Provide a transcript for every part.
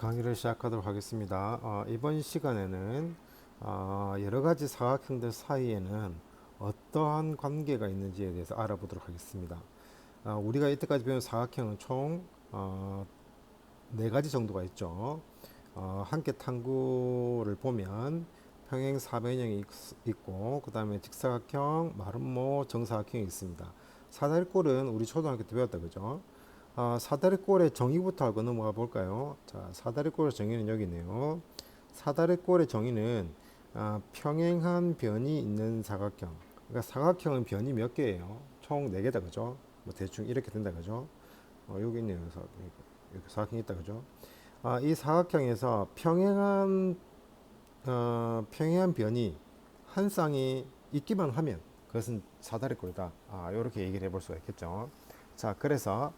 강의를 시작하도록 하겠습니다. 이번 시간에는 여러 가지 사각형들 사이에는 어떠한 관계가 있는지에 대해서 알아보도록 하겠습니다. 우리가 이때까지 배운 사각형은 총 네 가지 정도가 있죠. 함께 탐구를 보면 평행 사변형이 있고, 그 다음에 직사각형, 마름모, 정사각형이 있습니다. 사다리꼴은 우리 초등학교 때 배웠다, 그죠? 사다리꼴의 정의부터 알고 넘어가 볼까요? 자, 사다리꼴의 정의는 여기 있네요. 사다리꼴의 정의는 평행한 변이 있는 사각형. 그러니까 사각형은 변이 몇 개예요? 총 4개다, 그죠? 뭐 대충 이렇게 된다, 그죠? 여기 있네요. 이렇게 사각형이 있다, 그죠? 이 사각형에서 평행한 변이 한 쌍이 있기만 하면 그것은 사다리꼴이다. 이렇게 얘기를 해볼 수가 있겠죠. 자, 그래서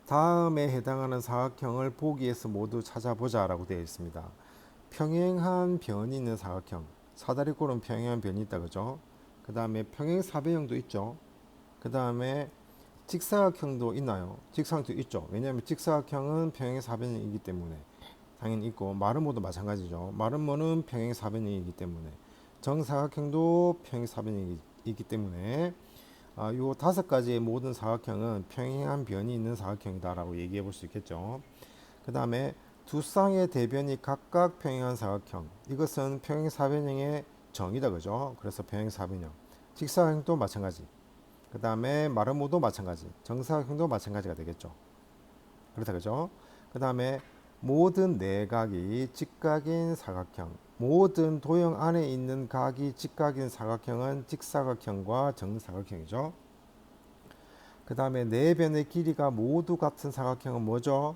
다음에 해당하는 사각형을 보기에서 모두 찾아보자 라고 되어 있습니다. 평행한 변이 있는 사각형, 사다리꼴은 평행한 변이 있다, 그죠? 그 다음에 평행사변형도 있죠. 그 다음에 직사각형도 있나요? 직사각형도 있죠. 왜냐하면 직사각형은 평행사변형이기 때문에 당연히 있고, 마름모도 마찬가지죠. 마름모는 평행사변형이기 때문에, 정사각형도 평행사변형이기 때문에 요 5가지의 모든 사각형은 평행한 변이 있는 사각형이다라고 얘기해 볼 수 있겠죠. 그 다음에 두 쌍의 대변이 각각 평행한 사각형, 이것은 평행사변형의 정의다, 그죠? 그래서 평행사변형. 직사각형도 마찬가지. 그 다음에 마름모도 마찬가지. 정사각형도 마찬가지가 되겠죠. 그렇다, 그죠? 그 다음에 모든 내각이 직각인 사각형, 모든 도형 안에 있는 각이 직각인 사각형은 직사각형과 정사각형이죠. 그 다음에 네 변의 길이가 모두 같은 사각형은 뭐죠?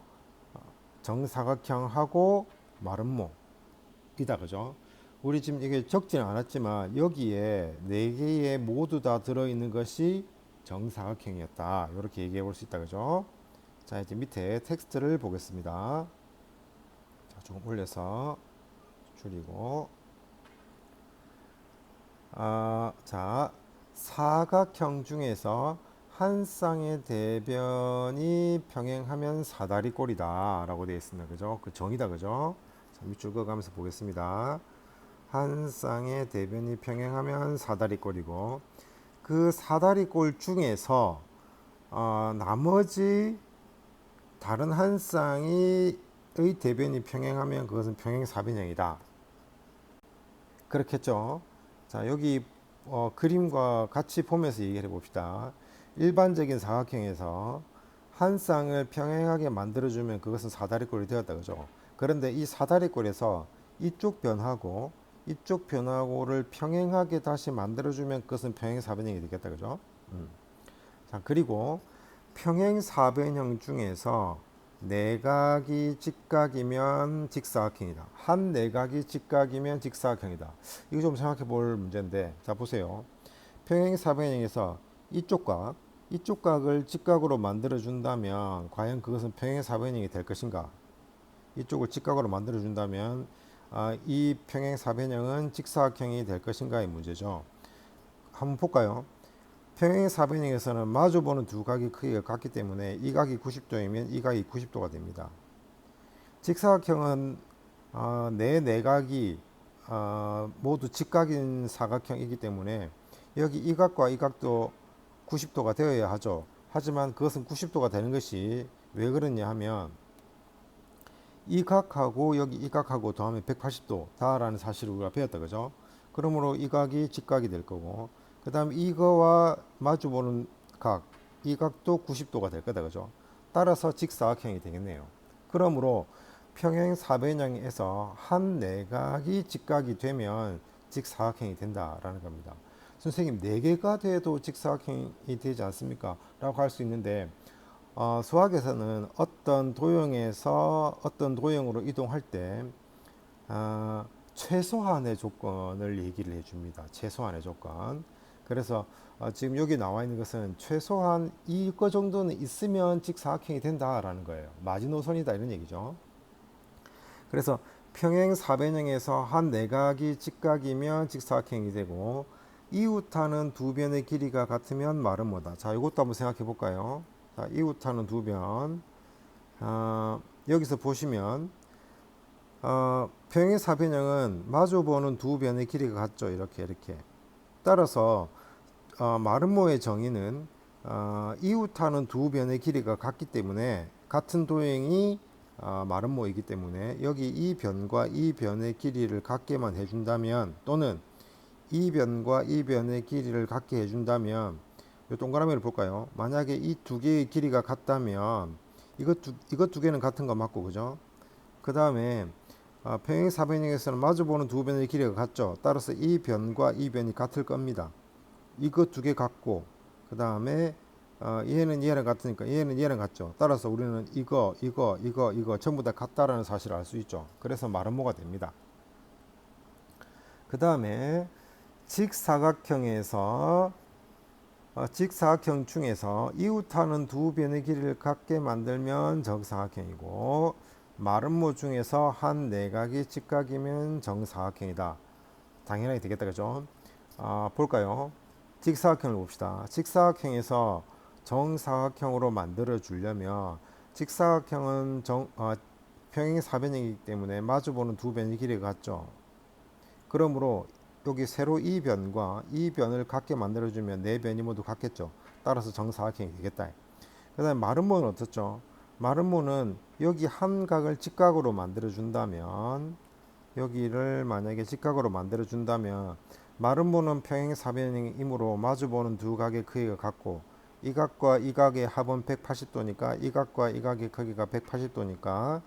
정사각형하고 마름모이다, 그죠? 우리 지금 이게 적지는 않았지만 여기에 네 개의 모두 다 들어있는 것이 정사각형이었다, 이렇게 얘기해 볼 수 있다, 그죠? 자, 이제 밑에 텍스트를 보겠습니다. 자, 조금 올려서 줄이고, 자, 사각형 중에서 한 쌍의 대변이 평행하면 사다리꼴이다 라고 되어 있습니다, 그죠? 그 정의다, 그죠? 자, 밑줄 그어가면서 보겠습니다. 한 쌍의 대변이 평행하면 사다리꼴이고, 그 사다리꼴 중에서 나머지 다른 한 쌍의 대변이 평행하면 그것은 평행사변형이다, 그렇겠죠. 자, 여기 그림과 같이 보면서 얘기해 봅시다. 일반적인 사각형에서 한 쌍을 평행하게 만들어주면 그것은 사다리꼴이 되었다, 그죠? 그런데 이 사다리꼴에서 이쪽 변화고를 평행하게 다시 만들어주면 그것은 평행사변형이 되겠다, 그죠? 자, 그리고 평행사변형 중에서 내각이 직각이면 직사각형이다. 한 내각이 직각이면 직사각형이다. 이거 좀 생각해 볼 문제인데, 자, 보세요. 평행사변형에서 이쪽 각을 직각으로 만들어 준다면 과연 그것은 평행사변형이 될 것인가? 이쪽을 직각으로 만들어 준다면 이 평행사변형은 직사각형이 될 것인가의 문제죠. 한번 볼까요? 평행사변형에서는 마주보는 두 각의 크기가 같기 때문에 이 각이 90도이면 이 각이 90도가 됩니다. 직사각형은 내 내각이 모두 직각인 사각형이기 때문에 여기 이 각과 이 각도 90도가 되어야 하죠. 하지만 그것은 90도가 되는 것이 왜 그러냐 하면 이 각하고 여기 이 각하고 더하면 180도다라는 사실을 우리가 배웠다, 그죠? 그러므로 이 각이 직각이 될 거고, 그 다음 이거와 마주보는 각, 이 각도 90도가 될 거다, 그죠? 따라서 직사각형이 되겠네요. 그러므로 평행사변형에서 한 내각이 직각이 되면 직사각형이 된다라는 겁니다. 선생님, 4개가 돼도 직사각형이 되지 않습니까? 라고 할 수 있는데, 수학에서는 어떤 도형에서 어떤 도형으로 이동할 때 최소한의 조건을 얘기를 해줍니다. 최소한의 조건. 그래서 지금 여기 나와 있는 것은 최소한 이거 정도는 있으면 직사각형이 된다라는 거예요. 마지노선이다, 이런 얘기죠. 그래서 평행사변형에서 한 내각이 직각이면 직사각형이 되고, 이웃하는 두 변의 길이가 같으면 말은 뭐다. 자, 이것도 한번 생각해 볼까요? 자, 이웃하는 두 변, 여기서 보시면 평행 사변형은 마주보는 두 변의 길이가 같죠. 이렇게. 따라서 마름모의 정의는 이웃하는 두 변의 길이가 같기 때문에 같은 도형이 마름모이기 때문에 여기 이 변과 이 변의 길이를 같게만 해준다면, 또는 이 변과 이 변의 길이를 같게 해준다면, 이 동그라미를 볼까요? 만약에 이 두 개의 길이가 같다면 이것 두 개는 같은 거 맞고, 그죠? 그 다음에 평행 사변형에서는 마주보는 두 변의 길이가 같죠. 따라서 이 변과 이 변이 같을 겁니다. 이거 두 개 같고, 그 다음에 얘는 얘랑 같으니까 얘는 얘랑 같죠. 따라서 우리는 이거 전부 다 같다라는 사실을 알 수 있죠. 그래서 마름모가 됩니다. 그 다음에 직사각형에서 직사각형 중에서 이웃하는 두 변의 길이를 같게 만들면 정사각형이고, 마름모 중에서 한 내각이 직각이면 정사각형이다. 당연하게 되겠다, 그죠? 볼까요? 직사각형을 봅시다. 직사각형에서 정사각형으로 만들어 주려면 직사각형은 평행 사변형이기 때문에 마주보는 두 변의 길이가 같죠. 그러므로 여기 세로 이 변과 이 변을 같게 만들어주면 네 변이 모두 같겠죠. 따라서 정사각형이 되겠다. 그 다음에 마름모는 어떻죠? 마름모는 여기 한 각을 직각으로 만들어준다면, 여기를 만약에 직각으로 만들어준다면 마름모는 평행사변형이므로 마주보는 두 각의 크기가 같고, 이 각과 이 각의 합은 180도니까 이 각과 이 각의 크기가 180도니까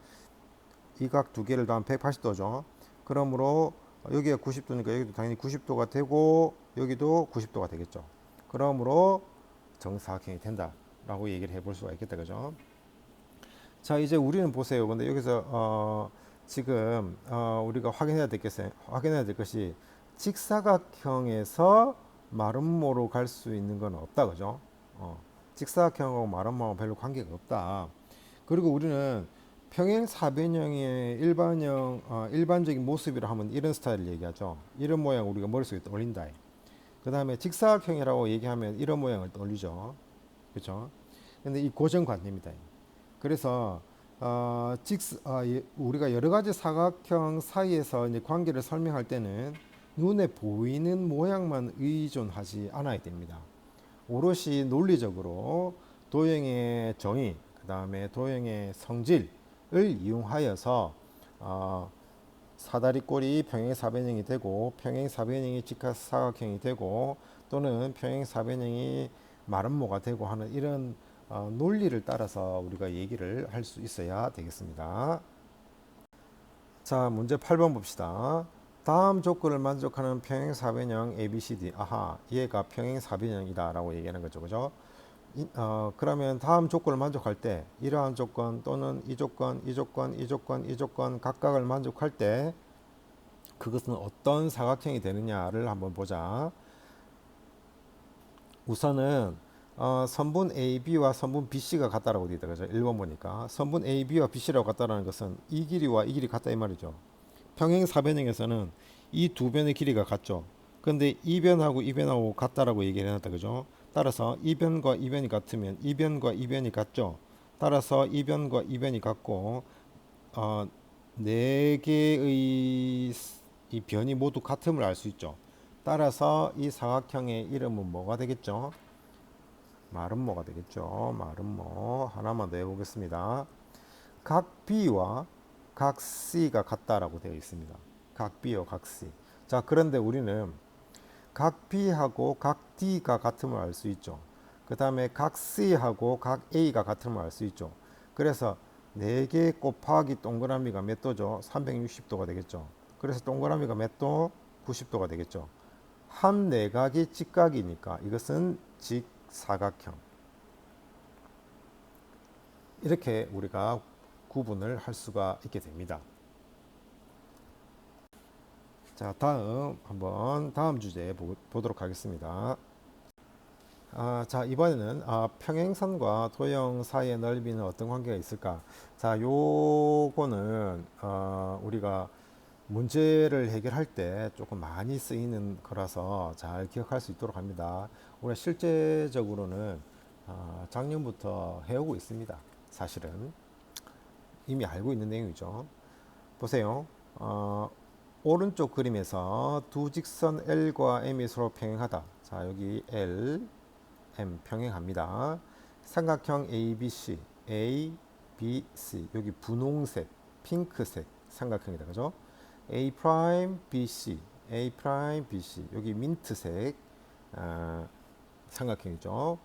이 각 두 개를 더하면 180도죠. 그러므로 여기가 90도니까 여기도 당연히 90도가 되고 여기도 90도가 되겠죠. 그러므로 정사각형이 된다라고 얘기를 해볼 수가 있겠다, 그죠? 자, 이제 우리는 보세요. 근데 여기서 지금 우리가 확인해야 될 것이 직사각형에서 마름모로 갈 수 있는 건 없다, 그죠? 직사각형하고 마름모하고 별로 관계가 없다. 그리고 우리는 평행 사변형의 일반적인 모습이라 하면 이런 스타일을 얘기하죠. 이런 모양 우리가 머릿속에 떠올린다. 그 다음에 직사각형이라고 얘기하면 이런 모양을 떠올리죠. 그렇죠? 근데 이 고정관념이다. 그래서 우리가 여러 가지 사각형 사이에서 이제 관계를 설명할 때는 눈에 보이는 모양만 의존하지 않아야 됩니다. 오롯이 논리적으로 도형의 정의, 그 다음에 도형의 성질을 이용하여서 사다리꼴이 평행사변형이 되고, 평행사변형이 직사각형이 되고, 또는 평행사변형이 마름모가 되고 하는 이런 논리를 따라서 우리가 얘기를 할 수 있어야 되겠습니다. 자, 문제 8번 봅시다. 다음 조건을 만족하는 평행사변형 ABCD. 아하, 얘가 평행사변형이다 라고 얘기하는 거죠. 그죠? 그러면 다음 조건을 만족할 때, 이러한 조건 또는 이 조건, 이 조건, 이 조건, 이 조건 각각을 만족할 때 그것은 어떤 사각형이 되느냐를 한번 보자. 우선은 선분 AB와 선분 BC가 같다라고 되어 있다, 그죠? 1번 보니까 선분 AB와 BC라고 같다라는 것은 이 길이와 이 길이 같다 이 말이죠. 평행사변형에서는 이 두 변의 길이가 같죠. 근데 이 변하고 이 변하고 같다라고 얘기를 해놨다, 그죠? 따라서 이 변과 이 변이 같으면 이 변과 이 변이 같죠. 따라서 이 변과 이 변이 같고, 네 개의 이 변이 모두 같음을 알 수 있죠. 따라서 이 사각형의 이름은 뭐가 되겠죠? 마름모가 되겠죠. 마름모. 하나만 더 해보겠습니다. 각 B와 각 C가 같다라고 되어 있습니다. 각 B와 각 C. 자, 그런데 우리는 각 B하고 각 D가 같음을 알 수 있죠. 그 다음에 각 C하고 각 A가 같음을 알 수 있죠. 그래서 4개 곱하기 동그라미가 몇 도죠? 360도가 되겠죠. 그래서 동그라미가 몇 도? 90도가 되겠죠. 한 내각이 직각이니까 이것은 직사각형. 이렇게 우리가 구분을 할 수가 있게 됩니다. 자, 다음 주제 보도록 하겠습니다. 자, 이번에는 평행선과 도형 사이의 넓이는 어떤 관계가 있을까? 자, 요거는 우리가 문제를 해결할 때 조금 많이 쓰이는 거라서 잘 기억할 수 있도록 합니다. 우리가 실제적으로는 작년부터 해오고 있습니다. 사실은 이미 알고 있는 내용이죠. 보세요. 오른쪽 그림에서 두 직선 L과 M이 서로 평행하다. 자, 여기 L, M 평행합니다. 삼각형 ABC, A, B, C. 여기 분홍색, 핑크색 삼각형이다. 그죠? A 프라임, B, C, A 프라임, B, C. 여기 민트색 삼각형이죠.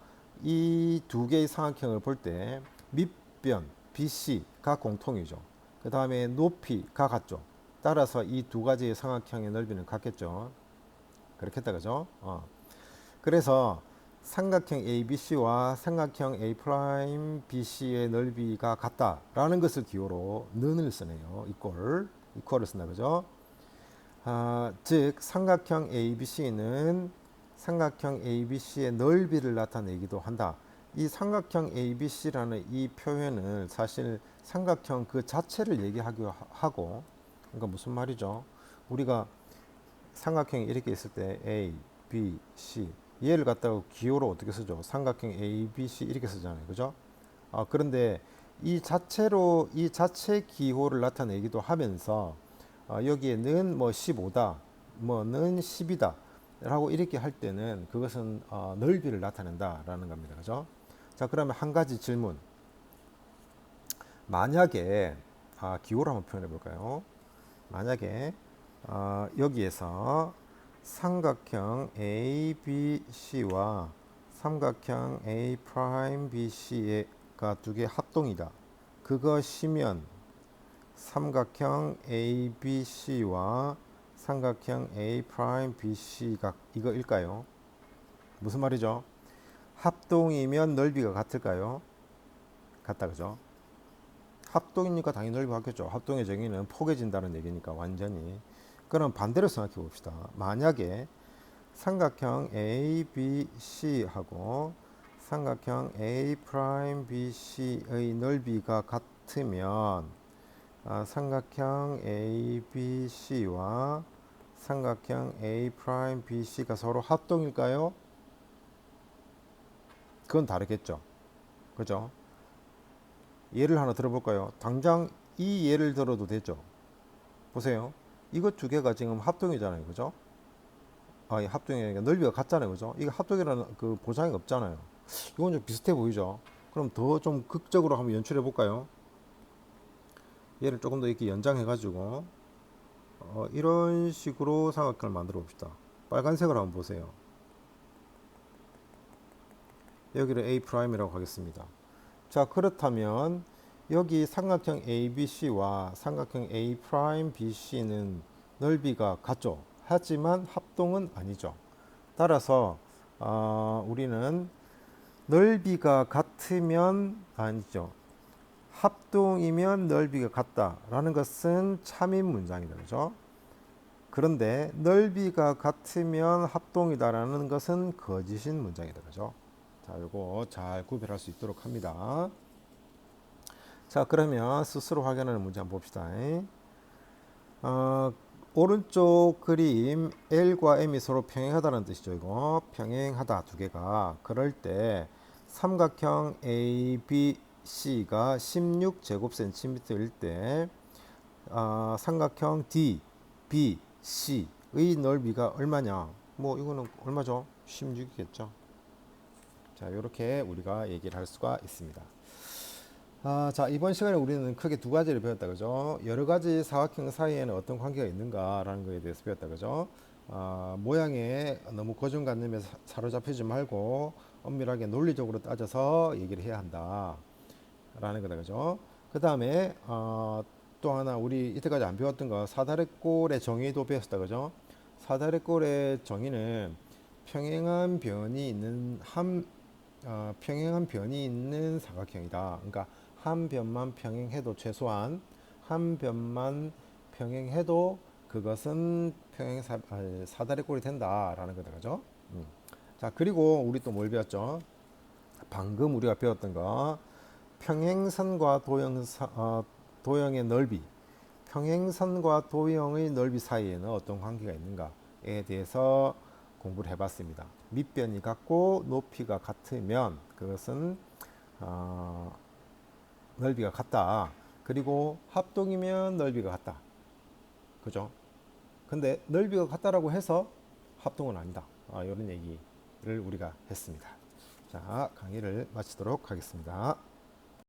이 두 개의 삼각형을 볼 때 밑변 BC가 공통이죠. 그 다음에 높이가 같죠. 따라서 이 두 가지의 삼각형의 넓이는 같겠죠. 그렇겠다, 그죠? 그래서 삼각형 ABC와 삼각형 A'BC의 넓이가 같다라는 것을 기호로 는을 쓰네요. 이퀄을 쓴다, 그죠? 즉 삼각형 ABC는 삼각형 ABC의 넓이를 나타내기도 한다. 이 삼각형 ABC라는 이 표현을 사실 삼각형 그 자체를 얘기하기도 하고, 그러니까 무슨 말이죠? 우리가 삼각형이 이렇게 있을 때 A, B, C 얘를 갖다가 기호로 어떻게 쓰죠? 삼각형 A, B, C 이렇게 쓰잖아요, 그죠? 그런데 이 자체 기호를 나타내기도 하면서 여기에는 뭐 15다, 뭐는 10이다 라고 이렇게 할 때는 그것은 넓이를 나타낸다라는 겁니다. 그죠? 자, 그러면 한 가지 질문. 만약에 기호를 한번 표현해 볼까요? 만약에 여기에서 삼각형 ABC와 삼각형 A 프라임 BC가 두 개 합동이다. 그것이면 삼각형 ABC와 삼각형 A 프라임 BC가 이거일까요? 무슨 말이죠? 합동이면 넓이가 같을까요? 같다, 그죠? 합동이니까 당연히 넓이가 같겠죠. 합동의 정의는 포개진다는 얘기니까 완전히. 그럼 반대로 생각해 봅시다. 만약에 삼각형 ABC하고 삼각형 A 프라임 BC의 넓이가 같으면 삼각형 ABC와 삼각형 A 프라임 BC가 서로 합동일까요? 그건 다르겠죠. 그죠? 예를 하나 들어볼까요? 당장 이 예를 들어도 되죠. 보세요. 이것 두 개가 지금 합동이잖아요. 그죠? 합동이 아니라 넓이가 같잖아요. 그죠? 이게 합동이라는 그 보장이 없잖아요. 이건 좀 비슷해 보이죠? 그럼 더 좀 극적으로 한번 연출해 볼까요? 얘를 조금 더 이렇게 연장해 가지고 이런 식으로 삼각형을 만들어 봅시다. 빨간색을 한번 보세요. 여기를 A'이라고 하겠습니다. 자, 그렇다면 여기 삼각형 ABC와 삼각형 A'BC는 넓이가 같죠. 하지만 합동은 아니죠. 따라서 우리는 넓이가 같으면 아니죠. 합동이면 넓이가 같다라는 것은 참인 문장이다. 그죠? 그런데 넓이가 같으면 합동이다라는 것은 거짓인 문장이다. 그죠? 자, 이거 잘 구별할 수 있도록 합니다. 자, 그러면 스스로 확인하는 문제 한번 봅시다. 오른쪽 그림 L과 M이 서로 평행하다는 뜻이죠. 이거 평행하다 두 개가. 그럴 때 삼각형 ABC가 16제곱센티미터일 때 삼각형 DBC의 넓이가 얼마냐? 뭐 이거는 얼마죠? 16이겠죠. 자, 이렇게 우리가 얘기를 할 수가 있습니다. 자, 이번 시간에 우리는 크게 두 가지를 배웠다, 그죠? 여러 가지 사각형 사이에는 어떤 관계가 있는가라는 것에 대해서 배웠다, 그죠? 모양에 너무 고정관념에 사로잡히지 말고 엄밀하게 논리적으로 따져서 얘기를 해야 한다, 라는 거다, 그죠? 그 다음에 또 하나 우리 이때까지 안 배웠던 거 사다리꼴의 정의도 배웠다, 그죠? 사다리꼴의 정의는 평행한 변이 있는 평행한 변이 있는 사각형이다. 그러니까 한 변만 평행해도 최소한 한 변만 평행해도 그것은 사다리꼴이 된다라는 거다, 그죠? 자, 그리고 우리 또 뭘 배웠죠? 방금 우리가 배웠던 거 평행선과 도형의 넓이, 평행선과 도형의 넓이 사이에는 어떤 관계가 있는가에 대해서 공부를 해봤습니다. 밑변이 같고 높이가 같으면 그것은 넓이가 같다. 그리고 합동이면 넓이가 같다. 그죠? 근데 넓이가 같다라고 해서 합동은 아니다. 이런 얘기를 우리가 했습니다. 자, 강의를 마치도록 하겠습니다.